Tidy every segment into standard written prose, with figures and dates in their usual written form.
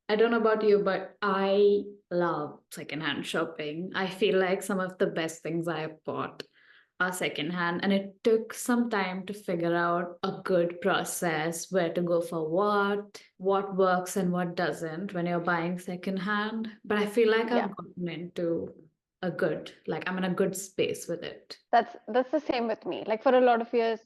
I don't know about you, but I love secondhand shopping. I feel like some of the best things I have bought are secondhand, and it took some time to figure out a good process, where to go for what works and what doesn't when you're buying secondhand. But I feel like Yeah, I've gotten into a good, like I'm in a good space with it. that's the same with me. Like for a lot of years,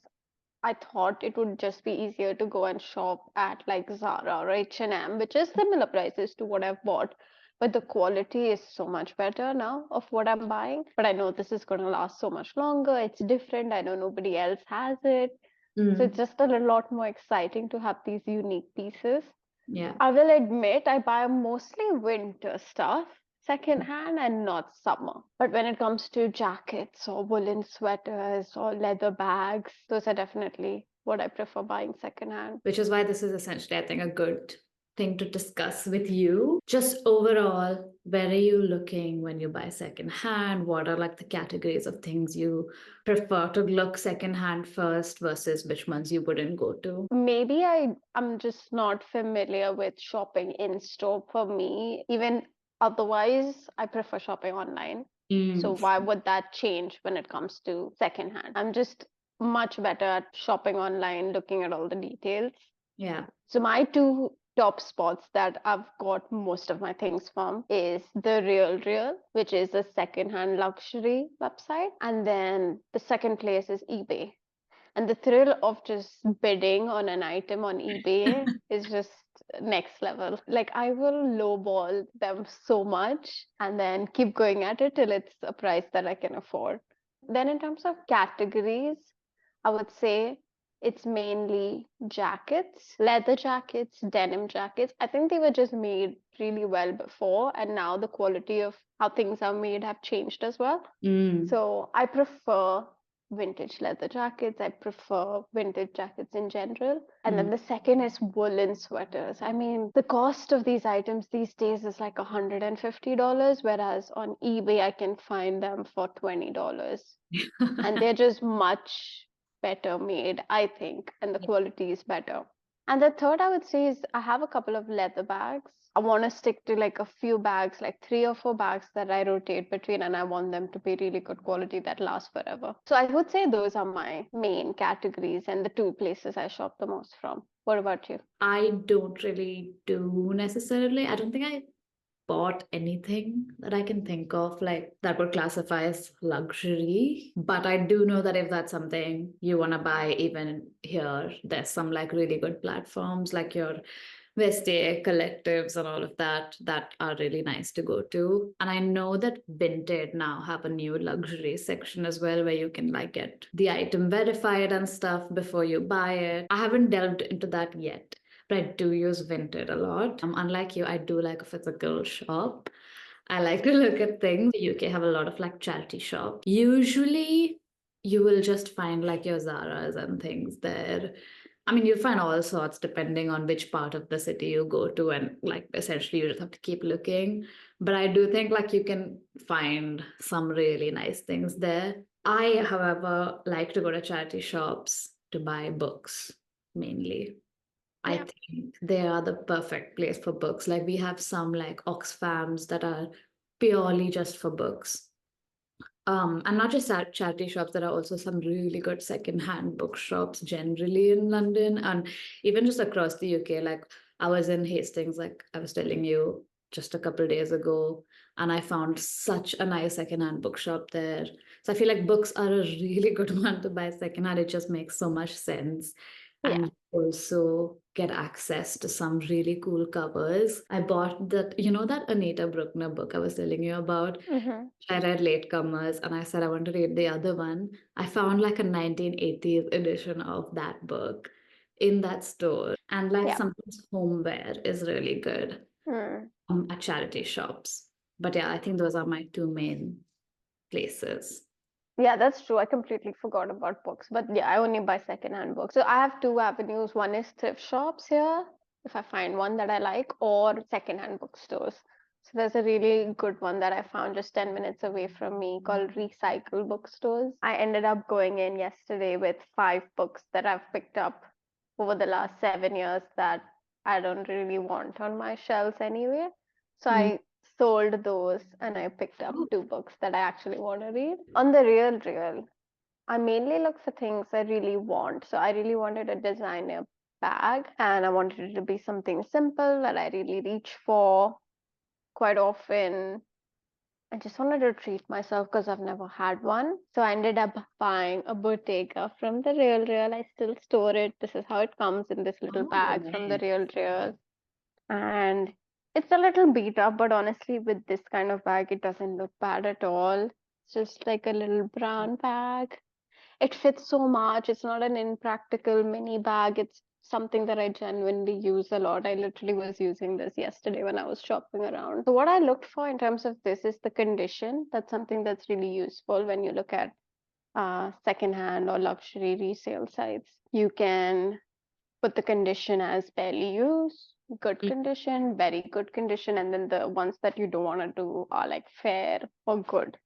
I thought it would just be easier to go and shop at like Zara or H&M, which is similar prices to what I've bought. But the quality is so much better now of what I'm buying. But I know this is going to last so much longer. It's different. I know nobody else has it. So it's Mm, just a lot more exciting to have these unique pieces. yeah. I will admit I buy mostly winter stuff secondhand and not summer. But when it comes to jackets or woolen sweaters or leather bags, those are definitely what I prefer buying secondhand. Which is why this is essentially, I think, a good thing to discuss with you. Just overall, where are you looking when you buy secondhand? What are like the categories of things you prefer to look secondhand first versus which ones you wouldn't go to? Maybe I'm just not familiar with shopping in store for me. Even otherwise, I prefer shopping online. So Mm, why would that change when it comes to secondhand? I'm just much better at shopping online, looking at all the details. yeah. So my two top spots that I've got most of my things from is the Real Real, which is a secondhand luxury website, and then the second place is eBay. And the thrill of just bidding on an item on eBay is just next level. Like I will lowball them so much and then keep going at it till it's a price that I can afford. Then in terms of categories, I would say it's mainly jackets, leather jackets, denim jackets. I think they were just made really well before, and now the quality of how things are made have changed as well. Mm, So I prefer vintage leather jackets. I prefer vintage jackets in general. And then mm. the second is woolen sweaters. I mean, the cost of these items these days is like $150, whereas on eBay I can find them for $20. And they're just much better made, I think, and the quality is better. And the third I would say is I have a couple of leather bags. I want to stick to like a few bags, like 3 or 4 bags that I rotate between, and I want them to be really good quality that last forever. So I would say those are my main categories and the two places I shop the most from. What about you? I don't really do necessarily. I don't think I bought anything that I can think of like that would classify as luxury. But I do know that if that's something you want to buy, even here, there's some like really good platforms like your Vestiaire collectives and all of that that are really nice to go to. And I know that Vinted now have a new luxury section as well where you can like get the item verified and stuff before you buy it. I haven't delved into that yet, but I do use Vinted a lot. Unlike you, I do like a physical shop. I like to look at things. The UK have a lot of like charity shops. Usually, you will just find like your Zaras and things there. I mean, you'll find all sorts depending on which part of the city you go to, and like essentially you just have to keep looking. But I do think like you can find some really nice things there. I, however, like to go to charity shops to buy books mainly. I Yeah. think they are the perfect place for books. Like we have some like Oxfams that are purely just for books. And not just charity shops, there are also some really good secondhand bookshops generally in London and even just across the UK. Like I was in Hastings, like I was telling you just a couple of days ago, and I found such a nice secondhand bookshop there. So I feel like books are a really good one to buy secondhand. It just makes so much sense. Yeah. And also get access to some really cool covers. I bought that, you know, that Anita Bruckner book I was telling you about. Mm-hmm. I read Latecomers and I said I want to read the other one. I found like a 1980s edition of that book in that store. And like Yeah. sometimes homeware is really good Mm. at charity shops. But yeah, I think those are my two main places. Yeah, that's true. I completely forgot about books. But yeah, I only buy secondhand books. So I have two avenues. One is thrift shops here, if I find one that I like, or secondhand bookstores. So there's a really good one that I found just 10 minutes away from me called Recycle Bookstores. I ended up going in yesterday with 5 books that I've picked up over the last 7 years that I don't really want on my shelves anyway. So Mm. I sold those and I picked up Oh, two books that I actually want to read. On the real, real, I mainly look for things I really want. So I really wanted a designer bag and I wanted it to be something simple that I really reach for quite often. I just wanted to treat myself because I've never had one. So I ended up buying a Bottega from the Real Real. I still store it. This is how it comes in this little oh, bag from the nice. Real Real. And it's a little beat up, but honestly, with this kind of bag, it doesn't look bad at all. It's just like a little brown bag. It fits so much. It's not an impractical mini bag. It's something that I genuinely use a lot. I literally was using this yesterday when I was shopping around. So what I looked for in terms of this is the condition. That's something that's really useful when you look at secondhand or luxury resale sites. You can put the condition as barely used, good Mm. condition, very good condition, and then the ones that you don't want to do are like fair or good.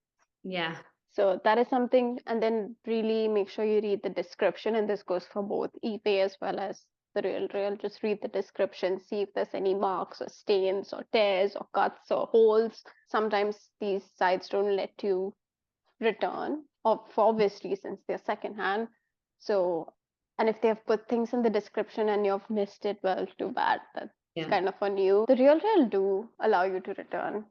Yeah. So that is something, and then really make sure you read the description, and this goes for both eBay as well as the Real Real. Just read the description, see if there's any marks or stains or tears or cuts or holes. Sometimes these sites don't let you return, for obvious reasons, they're secondhand. So, and if they have put things in the description and you've missed it, well, too bad. That's Yeah. kind of on you. The Real Real do allow you to return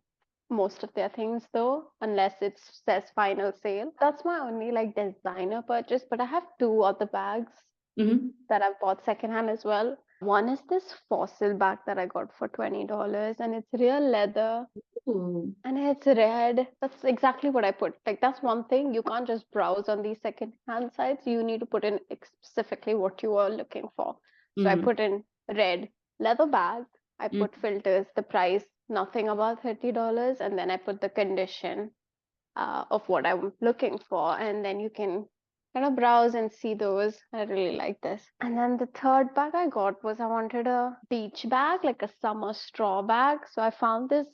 most of their things though, unless it says final sale. That's my only like designer purchase, but I have two other bags Hmm. that I've bought secondhand as well. One is this fossil bag that I got for $20 and it's real leather Ooh. and it's red. That's exactly what I put. Like that's one thing. You can't just browse on these second-hand sites. You need to put in specifically what you are looking for. So I Mm. put in red leather bag. I Mm. put filters, the price, nothing about $30, and then I put the condition of what I'm looking for, and then you can kind of browse and see those. I really like this. And then the third bag I got was I wanted a beach bag, like a summer straw bag. So I found this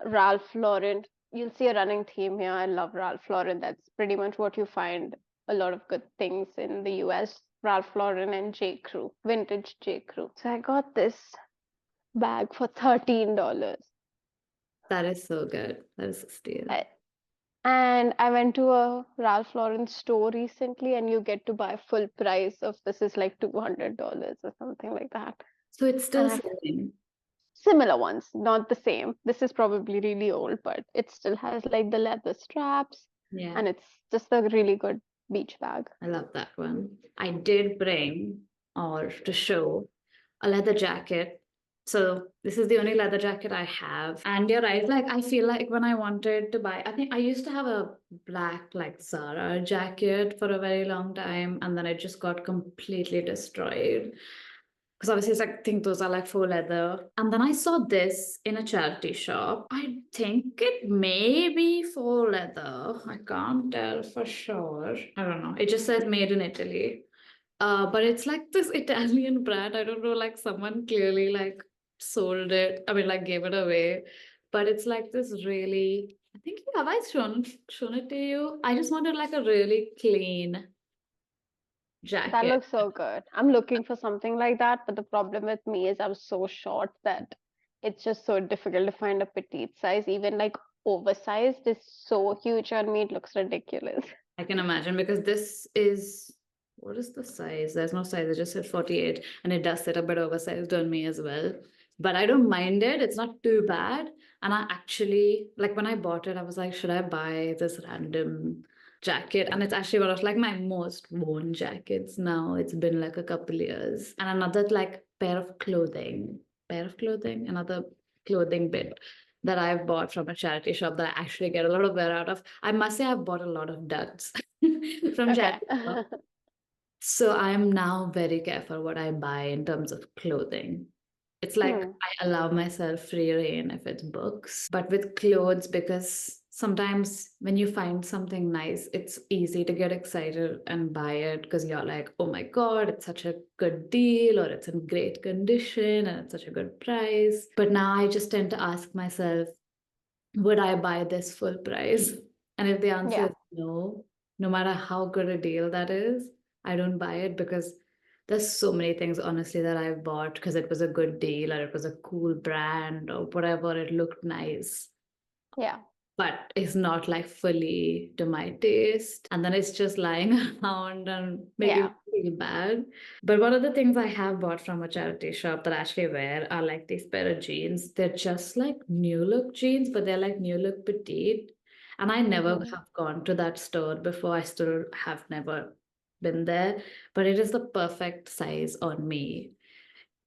Ralph Lauren. You'll see a running theme here. I love Ralph Lauren. That's pretty much what you find a lot of good things in the US. Ralph Lauren and J. Crew, vintage J. Crew. So I got this bag for $13. That is so good. That is a steal. I, and I went to a Ralph Lauren store recently, and you get to buy full price of this is like $200 or something like that. So it's And still I selling. similar ones, not the same. This is probably really old, but it still has like the leather straps, Yeah. and it's just a really good beach bag. I love that one. I did bring or to show a leather jacket. So this is the only leather jacket I have. And you're right, like I feel like when I wanted to buy, I think I used to have a black like Zara jacket for a very long time, and then it just got completely destroyed. Because obviously it's like, I think those are like faux leather. And then I saw this in a charity shop. I think it may be faux leather. I can't tell for sure. I don't know. It just says made in Italy. But it's like this Italian brand. I don't know, like someone clearly like sold it. I mean, like gave it away. But it's like this really, I think, have I shown it to you? I just wanted like a really clean That jacket. looks so good. I'm looking for something like that, but the problem with me is I'm so short that it's just so difficult to find a petite size. Even like oversized is so huge on me, it looks ridiculous. I can imagine because this is what is the size? There's no size, it just said 48, and it does sit a bit oversized on me as well. But I don't mind it, it's not too bad. And I actually, like when I bought it, I was like, should I buy this random jacket? And it's actually one of like my most worn jackets now. It's been like a couple years. And another like pair of clothing, another clothing bit that I've bought from a charity shop that I actually get a lot of wear out of. I must say I've bought a lot of duds from Okay. charity shop. So I'm now very careful what I buy in terms of clothing. It's like Hmm. I allow myself free reign if it's books, but with clothes, because sometimes when you find something nice, it's easy to get excited and buy it because you're like, oh my God, it's such a good deal, or it's in great condition and it's such a good price. But now I just tend to ask myself, would I buy this full price? And if the answer Yeah. is no, no matter how good a deal that is, I don't buy it because There's so many things, honestly, that I bought because it was a good deal or it was a cool brand or whatever. It looked nice, Yeah. but it's not like fully to my taste. And then it's just lying around and making Yeah. me feel bad. But one of the things I have bought from a charity shop that I actually wear are like these pair of jeans. They're just like new look jeans, but they're like new look petite. And I never Hmm. have gone to that store before. I still have never been there, but it is the perfect size on me.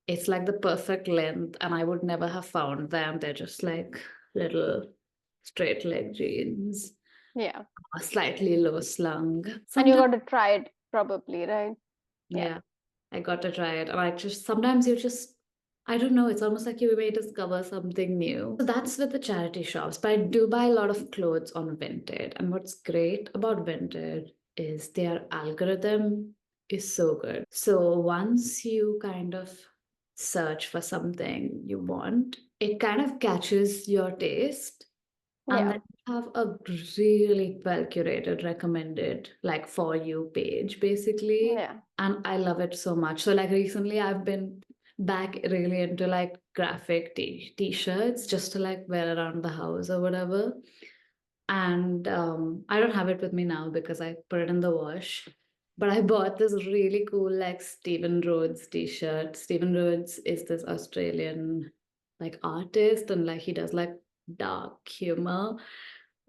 It's like the perfect length, and I would never have found them. They're just like little straight leg jeans, Yeah. slightly low slung. And you Sometimes, got to try it probably, right? Yeah. yeah, I got to try it. And I just, sometimes you just, I don't know, it's almost like you may discover something new. So that's with the charity shops. But I do buy a lot of clothes on Vinted. And what's great about Vinted is their algorithm is so good. So once you kind of search for something you want, it kind of catches your taste. And Yeah. then you have a really well curated recommended like for you page basically. Yeah. And I love it so much. So like recently I've been back really into like graphic t-shirts just to like wear around the house or whatever. And I don't have it with me now because I put it in the wash. But I bought this really cool like Stephen Rhodes t-shirt. Stephen Rhodes is this Australian like artist and like he does like dark humor.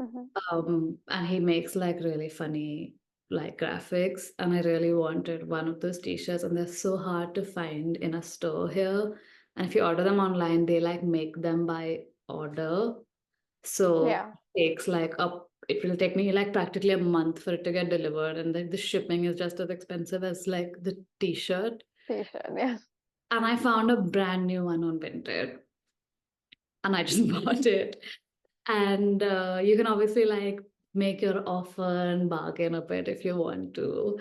Hmm. And he makes like really funny like graphics. And I really wanted one of those t-shirts, and they're so hard to find in a store here. And if you order them online, they like make them by order. So Yeah. it takes like up, it will take me like practically a month for it to get delivered. And then the shipping is just as expensive as like the t-shirt. T-shirt. Yeah. And I found a brand new one on Vinted and I just bought it. And you can obviously like make your offer and bargain a bit if you want to.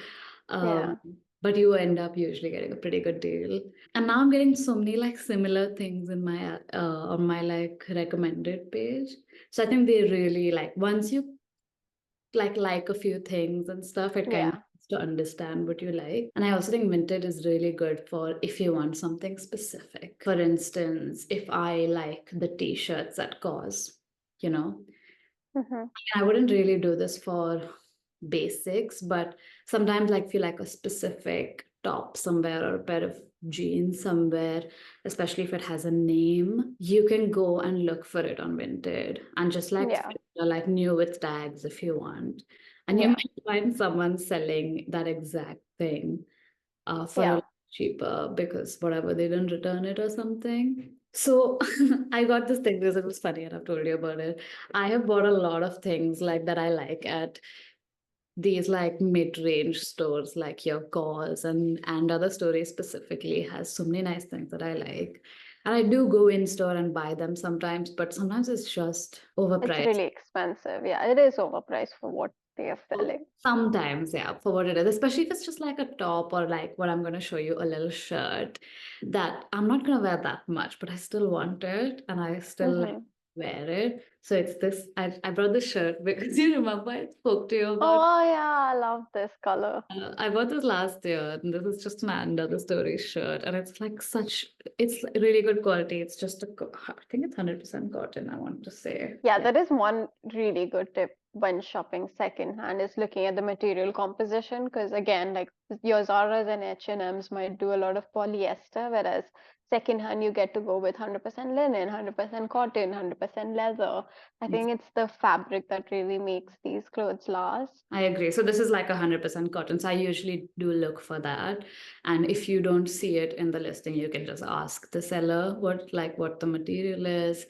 Yeah. Um, but you end up usually getting a pretty good deal. And now I'm getting so many like similar things in my on my like recommended page. So I think they really like once you like a few things and stuff, it kind of Yeah. helps to understand what you like. And I also think Vinted is really good for if you want something specific. For instance, if I like the t-shirts at Cause, you know, Hmm. I wouldn't really do this for basics, but sometimes like if you like a specific top somewhere or a pair of jeans somewhere, especially if it has a name, you can go and look for it on Vinted and just like Yeah. filter, like new with tags if you want. And you Yeah. might find someone selling that exact thing for a Yeah. lot cheaper because whatever they didn't return it or something. So I got this thing because it was funny and I've told you about it. I have bought a lot of things like that I like at these like mid-range stores like your calls and other stores specifically has so many nice things that I like. And I do go in store and buy them sometimes, but sometimes it's just It's overpriced. really expensive. Yeah. It is overpriced for what they are selling. Sometimes, yeah, for what it is, especially if it's just like a top or like what I'm going to show you, a little shirt that I'm not going to wear that much, but I still want it and I still like Hmm. wear it. So it's this, I brought this shirt because you remember I spoke to you about. Oh, yeah. I love this color. I bought this last year, and this is just an Under the Story shirt, and it's like such, it's really good quality. It's just I think it's 100% cotton, I want to say. Yeah, Yeah. that is one really good tip when shopping secondhand is looking at the material composition. Because again, like your Zara's and H&M's might do a lot of polyester, whereas secondhand you get to go with 100% linen, 100% cotton, 100% leather. I think it's the fabric that really makes these clothes last. I agree. So this is like 100% cotton. So I usually do look for that. And if you don't see it in the listing, you can just ask the seller what the material is.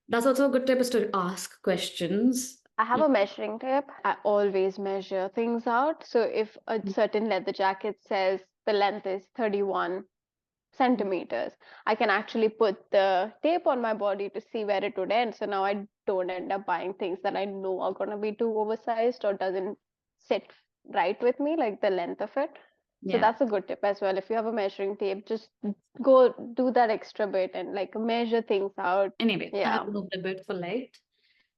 That's also a good tip is to ask questions. I have a measuring tape. I always measure things out. So if a certain leather jacket says the length is 31 centimeters, I can actually put the tape on my body to see where it would end. So now I don't end up buying things that I know are going to be too oversized or doesn't sit right with me, like the length of it. So Yeah. that's a good tip as well. If you have a measuring tape, just go do that extra bit and like measure things out. Anyway, I have Yeah. moved a bit for light.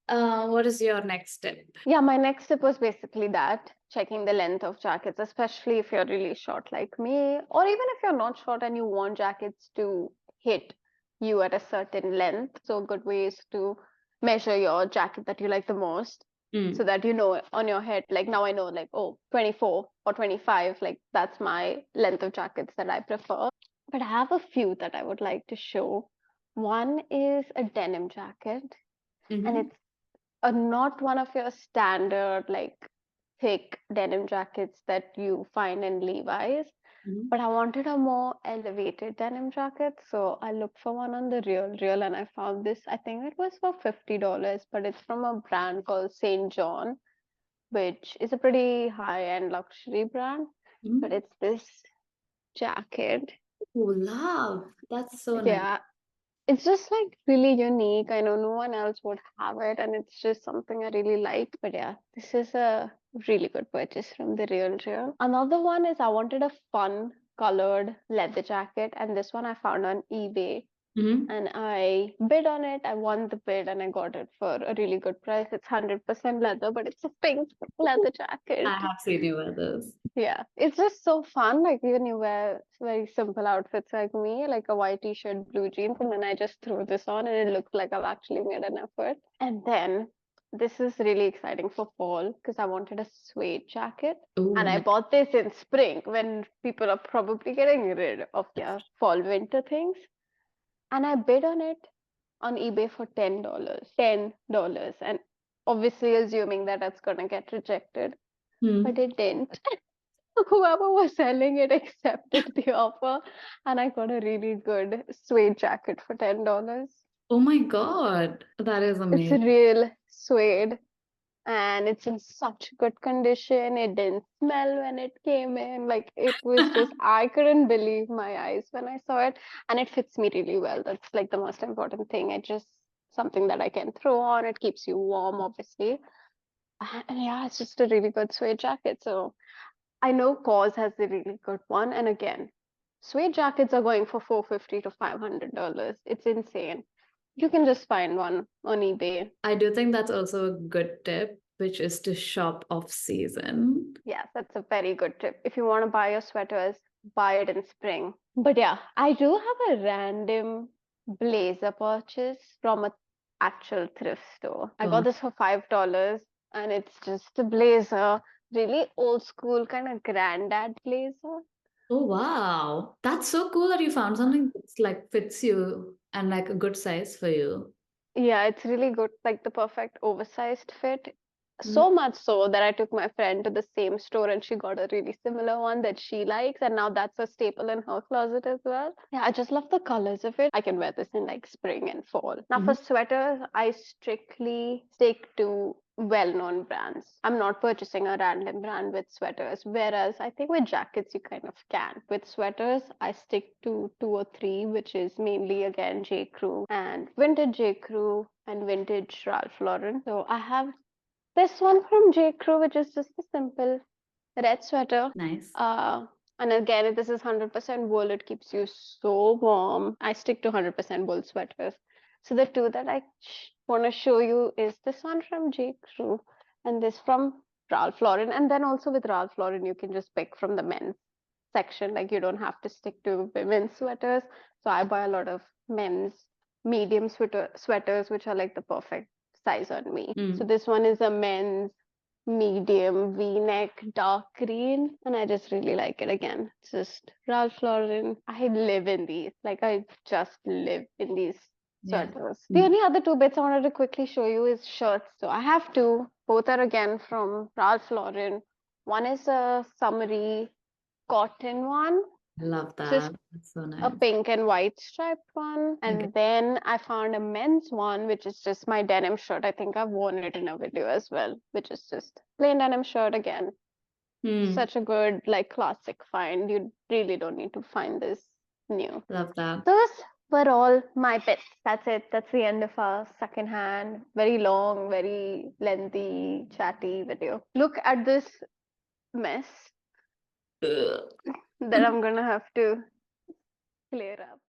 What is your next tip? Yeah, my next tip was basically that. checking the length of jackets, especially if you're really short like me, or even if you're not short and you want jackets to hit you at a certain length. So, a good way is to measure your jacket that you like the most so Mm. that you know on your head, like now I know, like, oh, 24 or 25, like that's my length of jackets that I prefer. But I have a few that I would like to show. One is a denim jacket, and Mm-hmm. it's not one of your standard like thick denim jackets that you find in Levi's, Mm-hmm. but I wanted a more elevated denim jacket, so I looked for one on the Real, and I found this. I think it was for $50, but it's from a brand called Saint John, which is a pretty high-end luxury brand. But Mm-hmm. it's this jacket. Oh, love. That's so nice. Yeah, it's just like really unique. I know no one else would have it, and it's just something I really like. But yeah, this is a really good purchase from the Real. Another one is I wanted a fun colored leather jacket, and this one I found on eBay. Mm-hmm. And I bid on it. I won the bid and I got it for a really good price. It's 100% leather, but it's a pink leather jacket. I have seen you wear this. Yeah, it's just so fun. Like even you wear very simple outfits like me, like a white t-shirt, blue jeans, and then I just throw this on and it looks like I've actually made an effort. And then this is really exciting for fall because I wanted a suede jacket. And Oh, I nice. bought this in spring when people are probably getting rid of their fall winter things. And I bid on it on eBay for $10. $10. And obviously assuming that that's gonna get rejected, but Hmm. it didn't. Whoever was selling it accepted the offer, and I got a really good suede jacket for $10. Oh my God. That is It's amazing. real suede, and it's in such good condition. It didn't smell when it came in. Like it was just, I couldn't believe my eyes when I saw it, and it fits me really well. That's like the most important thing. It just something that I can throw on. It keeps you warm, obviously. And yeah, it's just a really good suede jacket. So I know Cause has a really good one. And again, suede jackets are going for $450 to $500. It's insane. You can just find one on eBay. I do think that's also a good tip, which is to shop off season. Yes, that's a very good tip. If you want to buy your sweaters, buy it in spring. But yeah, I do have a random blazer purchase from a actual thrift store. I got God. this for $5 and it's just a blazer, really old school kind of granddad blazer. Oh wow. That's so cool that you found something that's like fits you and like a good size for you. Yeah, it's really good, like the perfect oversized fit. Mm. So much so that I took my friend to the same store and she got a really similar one that she likes, and now that's a staple in her closet as well. Yeah, I just love the colors of it. I can wear this in like spring and fall. Now, for Mhm. sweaters, I strictly stick to well-known brands. I'm not purchasing a random brand with sweaters, whereas I think with jackets you kind of can. With sweaters, I stick to two or three, which is mainly again J. Crew and vintage J. Crew and vintage Ralph Lauren. So I have this one from J. Crew, which is just a simple red sweater. Nice. Uh, and again, this is 100% wool. It keeps you so warm. I stick to 100% wool sweaters. So the two that I want to show you is this one from J. Crew and this from Ralph Lauren. And then also with Ralph Lauren, you can just pick from the men's section. Like you don't have to stick to women's sweaters. So I buy a lot of men's medium sweaters, which are like the perfect size on me. So Mm. this one is a men's medium v-neck dark green, and I just really like it. Again, it's just Ralph Lauren. I live in these, like I just live in these Yeah. sweaters. The Mm. only other two bits I wanted to quickly show you is shirts. So I have two, both are again from Ralph Lauren. One is a summery cotton one, Love just that. That's so a nice. pink and white striped one. Okay. And then I found a men's one, which is just my denim shirt. I think I've worn it in a video as well, which is just plain denim shirt again. Mm. Such a good, like, classic find. You really don't need to find this new. Love that. Those were all my bits. That's it. That's the end of our secondhand, very long, very lengthy, chatty video. Look at this mess Ugh. that I'm gonna have to clear up.